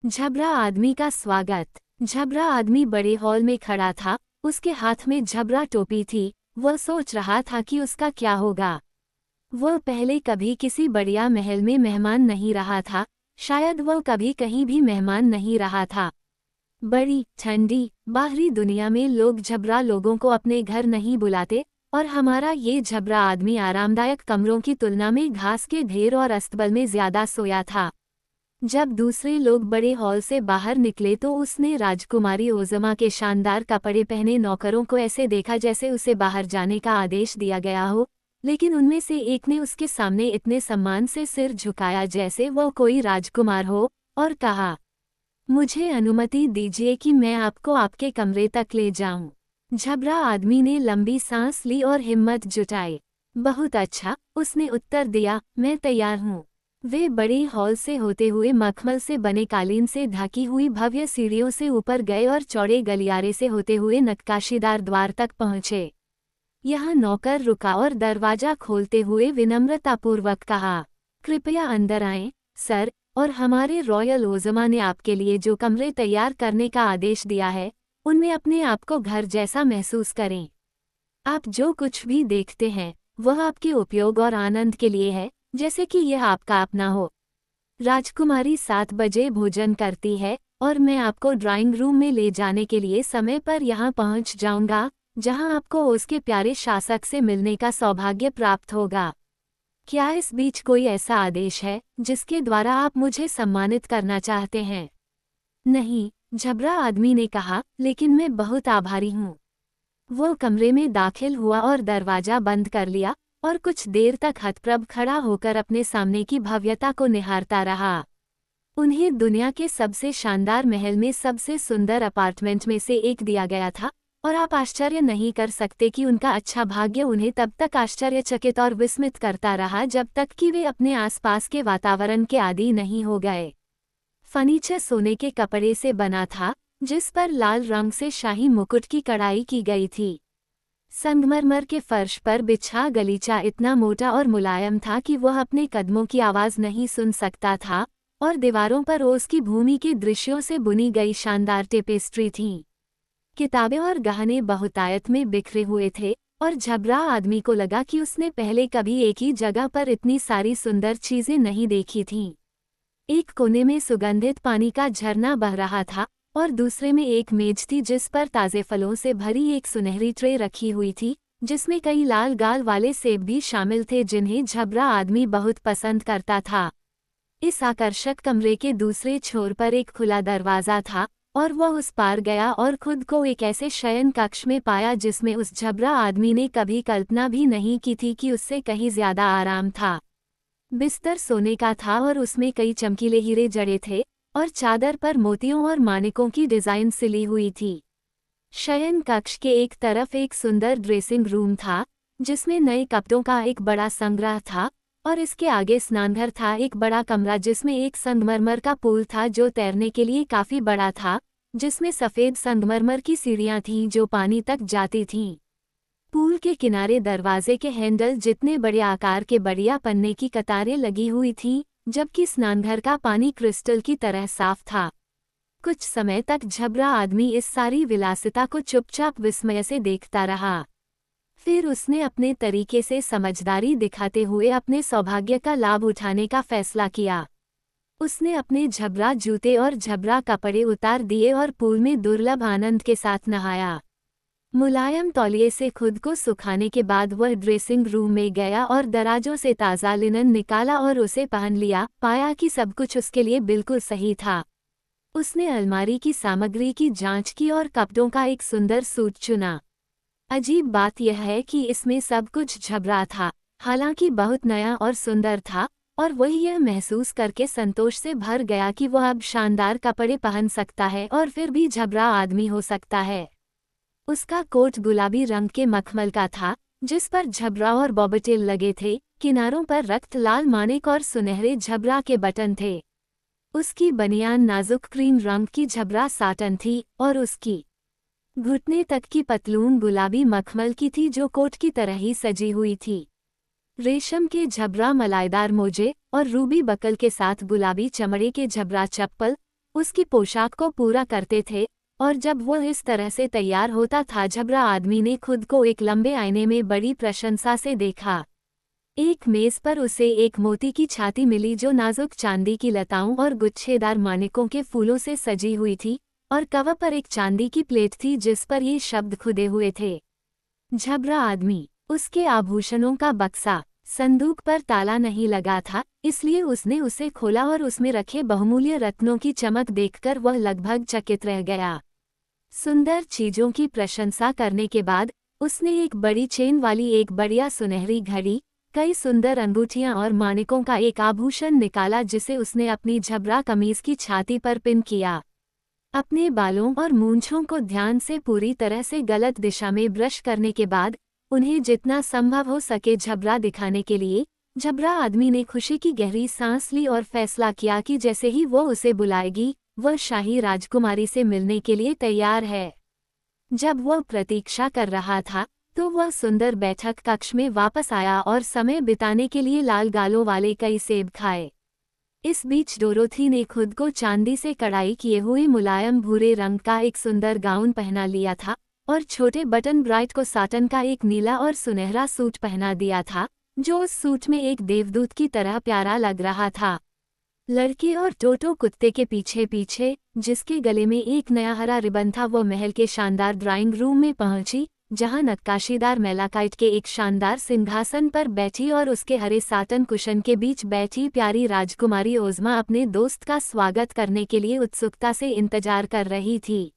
झबरा आदमी का स्वागत। झबरा आदमी बड़े हॉल में खड़ा था। उसके हाथ में झबरा टोपी थी। वह सोच रहा था कि उसका क्या होगा। वह पहले कभी किसी बढ़िया महल में मेहमान नहीं रहा था। शायद वह कभी कहीं भी मेहमान नहीं रहा था। बड़ी ठंडी बाहरी दुनिया में लोग झबरा लोगों को अपने घर नहीं बुलाते, और हमारा ये झबरा आदमी आरामदायक कमरों की तुलना में घास के ढेर और अस्तबल में ज्यादा सोया था। जब दूसरे लोग बड़े हॉल से बाहर निकले तो उसने राजकुमारी ओज़मा के शानदार कपड़े पहने नौकरों को ऐसे देखा जैसे उसे बाहर जाने का आदेश दिया गया हो, लेकिन उनमें से एक ने उसके सामने इतने सम्मान से सिर झुकाया जैसे वह कोई राजकुमार हो, और कहा, मुझे अनुमति दीजिए कि मैं आपको आपके कमरे तक ले जाऊं। झबरा आदमी ने लंबी सांस ली और हिम्मत जुटाई। बहुत अच्छा, उसने उत्तर दिया, मैं तैयार हूँ। वे बड़े हॉल से होते हुए मखमल से बने कालीन से ढकी हुई भव्य सीढ़ियों से ऊपर गए और चौड़े गलियारे से होते हुए नक्काशीदार द्वार तक पहुँचे। यहाँ नौकर रुका और दरवाजा खोलते हुए विनम्रतापूर्वक कहा, कृपया अंदर आएं, सर, और हमारे रॉयल ओज़मा ने आपके लिए जो कमरे तैयार करने का आदेश दिया है, उनमें अपने आप को घर जैसा महसूस करें। आप जो कुछ भी देखते हैं वह आपके उपयोग और आनंद के लिए है, जैसे कि यह आपका अपना हो। राजकुमारी 7 बजे भोजन करती है और मैं आपको ड्राइंग रूम में ले जाने के लिए समय पर यहाँ पहुँच जाऊँगा, जहाँ आपको उसके प्यारे शासक से मिलने का सौभाग्य प्राप्त होगा। क्या इस बीच कोई ऐसा आदेश है जिसके द्वारा आप मुझे सम्मानित करना चाहते हैं? नहीं, झबरा आदमी ने कहा, लेकिन मैं बहुत आभारी हूँ। वो कमरे में दाखिल हुआ और दरवाजा बंद कर लिया और कुछ देर तक हतप्रभ खड़ा होकर अपने सामने की भव्यता को निहारता रहा। उन्हें दुनिया के सबसे शानदार महल में सबसे सुंदर अपार्टमेंट में से एक दिया गया था, और आप आश्चर्य नहीं कर सकते कि उनका अच्छा भाग्य उन्हें तब तक आश्चर्यचकित और विस्मित करता रहा जब तक कि वे अपने आसपास के वातावरण के आदी नहीं हो गए। फर्नीचर सोने के कपड़े से बना था, जिस पर लाल रंग से शाही मुकुट की कढ़ाई की गई थी। संगमरमर के फर्श पर बिछा गलीचा इतना मोटा और मुलायम था कि वह अपने कदमों की आवाज नहीं सुन सकता था, और दीवारों पर ओस की भूमि के दृश्यों से बुनी गई शानदार टेपेस्ट्री थीं। किताबें और गहने बहुतायत में बिखरे हुए थे, और झबरा आदमी को लगा कि उसने पहले कभी एक ही जगह पर इतनी सारी सुंदर चीजें नहीं देखी थीं। एक कोने में सुगंधित पानी का झरना बह रहा था, और दूसरे में एक मेज थी जिस पर ताज़े फलों से भरी एक सुनहरी ट्रे रखी हुई थी, जिसमें कई लाल गाल वाले सेब भी शामिल थे जिन्हें झबरा आदमी बहुत पसंद करता था। इस आकर्षक कमरे के दूसरे छोर पर एक खुला दरवाज़ा था, और वह उस पार गया और खुद को एक ऐसे शयन कक्ष में पाया जिसमें उस झबरा आदमी ने कभी कल्पना भी नहीं की थी कि उससे कहीं ज्यादा आराम था। बिस्तर सोने का था और उसमें कई चमकीले हीरे जड़े थे, और चादर पर मोतियों और मानिकों की डिजाइन सिली हुई थी। शयन कक्ष के एक तरफ एक सुंदर ड्रेसिंग रूम था, जिसमें नए कपड़ों का एक बड़ा संग्रह था, और इसके आगे स्नानघर था, एक बड़ा कमरा जिसमें एक संगमरमर का पूल था जो तैरने के लिए काफी बड़ा था, जिसमें सफेद संगमरमर की सीढ़ियां थीं जो पानी तक जाती थीं। पूल के किनारे दरवाजे के हैंडल जितने बड़े आकार के बढ़िया पन्ने की कतारें लगी हुई थीं, जबकि स्नानघर का पानी क्रिस्टल की तरह साफ था। कुछ समय तक झबरा आदमी इस सारी विलासिता को चुपचाप विस्मय से देखता रहा। फिर उसने अपने तरीके से समझदारी दिखाते हुए अपने सौभाग्य का लाभ उठाने का फैसला किया। उसने अपने झबरा जूते और झबरा कपड़े उतार दिए और पूल में दुर्लभ आनंद के साथ नहाया। मुलायम तौलिए से खुद को सुखाने के बाद वह ड्रेसिंग रूम में गया और दराजों से ताज़ा लिनन निकाला और उसे पहन लिया। पाया कि सब कुछ उसके लिए बिल्कुल सही था। उसने अलमारी की सामग्री की जांच की और कपड़ों का एक सुंदर सूट चुना। अजीब बात यह है कि इसमें सब कुछ झबरा था, हालांकि बहुत नया और सुंदर था, और वह यह महसूस करके संतोष से भर गया कि वह अब शानदार कपड़े पहन सकता है और फिर भी झबरा आदमी हो सकता है। उसका कोट गुलाबी रंग के मखमल का था, जिस पर झबरा और बॉबटेल लगे थे। किनारों पर रक्त लाल मानिक और सुनहरे झबरा के बटन थे। उसकी बनियान नाजुक क्रीम रंग की झबरा साटन थी, और उसकी घुटने तक की पतलून गुलाबी मखमल की थी जो कोट की तरह ही सजी हुई थी। रेशम के झबरा मलाईदार मोजे और रूबी बकल के साथ गुलाबी चमड़े के झबरा चप्पल उसकी पोशाक को पूरा करते थे, और जब वो इस तरह से तैयार होता था, झबरा आदमी ने खुद को एक लंबे आईने में बड़ी प्रशंसा से देखा। एक मेज पर उसे एक मोती की छाती मिली जो नाजुक चांदी की लताओं और गुच्छेदार मानिकों के फूलों से सजी हुई थी, और कवर पर एक चांदी की प्लेट थी जिस पर ये शब्द खुदे हुए थे, झबरा आदमी। उसके आभूषणों का बक्सा, संदूक पर ताला नहीं लगा था, इसलिए उसने उसे खोला और उसमें रखे बहुमूल्य रत्नों की चमक देखकर वह लगभग चकित रह गया। सुंदर चीजों की प्रशंसा करने के बाद उसने एक बड़ी चेन वाली एक बढ़िया सुनहरी घड़ी, कई सुंदर अंगूठियां और मानिकों का एक आभूषण निकाला जिसे उसने अपनी झबरा कमीज की छाती पर पिन किया। अपने बालों और मूंछों को ध्यान से पूरी तरह से गलत दिशा में ब्रश करने के बाद उन्हें जितना संभव हो सके झबरा दिखाने के लिए झबरा आदमी ने खुशी की गहरी सांस ली और फैसला किया कि जैसे ही वो उसे बुलाएगी वह शाही राजकुमारी से मिलने के लिए तैयार है। जब वह प्रतीक्षा कर रहा था तो वह सुंदर बैठक कक्ष में वापस आया और समय बिताने के लिए लाल गालों वाले कई सेब खाए। इस बीच डोरोथी ने खुद को चांदी से कढ़ाई किए हुए मुलायम भूरे रंग का एक सुंदर गाउन पहना लिया था और छोटे बटन ब्राइट को साटन का एक नीला और सुनहरा सूट पहना दिया था जो उस सूट में एक देवदूत की तरह प्यारा लग रहा था। लड़की और टोटो कुत्ते के पीछे पीछे, जिसके गले में एक नया हरा रिबन था, वो महल के शानदार ड्राइंग रूम में पहुंची जहां नक्काशीदार मेलाकाइट के एक शानदार सिंहासन पर बैठी और उसके हरे साटन कुशन के बीच बैठी प्यारी राजकुमारी ओज़मा अपने दोस्त का स्वागत करने के लिए उत्सुकता से इंतजार कर रही थी।